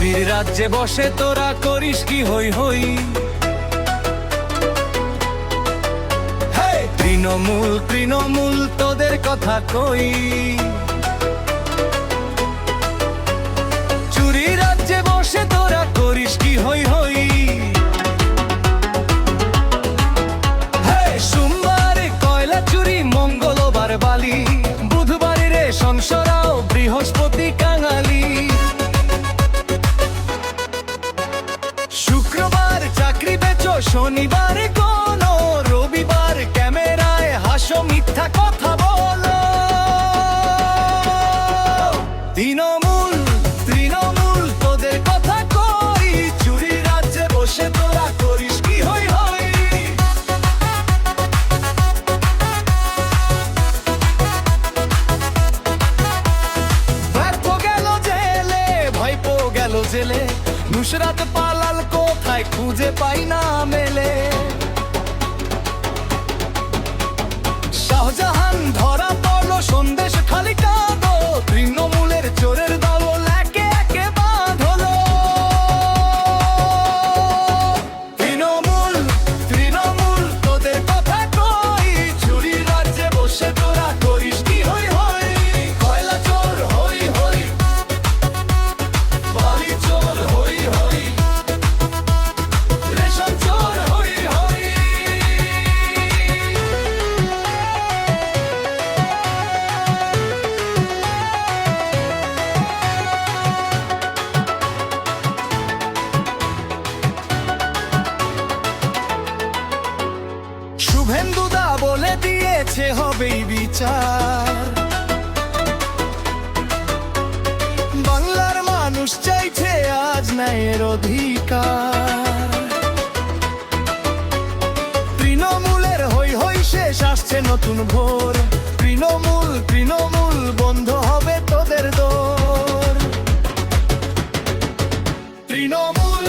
চুরির রাজ্যে বসে তোরা করিস কি হই হই। তৃণমূল তৃণমূল তোদের কথা কই। চুরির রাজ্যে বসে তোরা করিস কি হই হই। সোমবারে কয়লা চুরি, মঙ্গলবার বালি, বুধবারে রেশন সরাও, বৃহস্পতি কাঙালি। শুক্রবার চাকরি বেচো, শনিবারে কোন, রবিবার ক্যামেরায় হাসো, মিথ্যা কথা বলো। তৃণমূল তৃণমূল তোদের কথা কই। চুরির রাজ্যে বসে তোরা করিস কি হই হই। ব্যর্থ গেল জেলে, ভাইপো গেল জেলে, নুসরাত পালাল কোথায় খুঁজে পাই না মেলে। শাহজাহান ধরা পড়লো, সন্দেশ খালি কাঁদো, তৃণমূলের চোরের দল একে একে বাঁধলো। তৃণমূল তৃণমূল তোদের কথা কই। চুরির রাজ্যে বসে তোরা করিস কি হই হই। কয়লা চোর হই হই, বালি চোর হই হই, রেশন চোর হই হই। শুভেন্দুদা বলে দিয়েছে হবেই বিচার। বাংলার মানুষ চাইছে আজ ন্যায়ের অধিকার। তৃণমূলের হই হই শেষ, আসছে নতুন ভোর। তৃণমূল তৃণমূল বন্ধ হবে তোদের দোর। তৃণমূল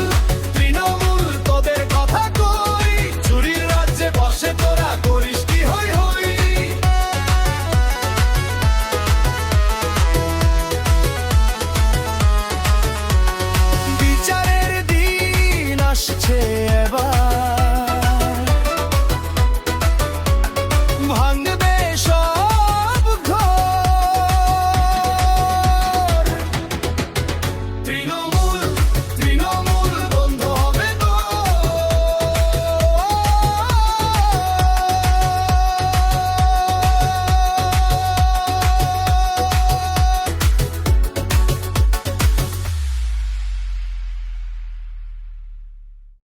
তৃণমূল তোদের কথা কই। চুরির রাজ্যে বসে তোরা করিস কি হই হই। বিচারের দিন আসছে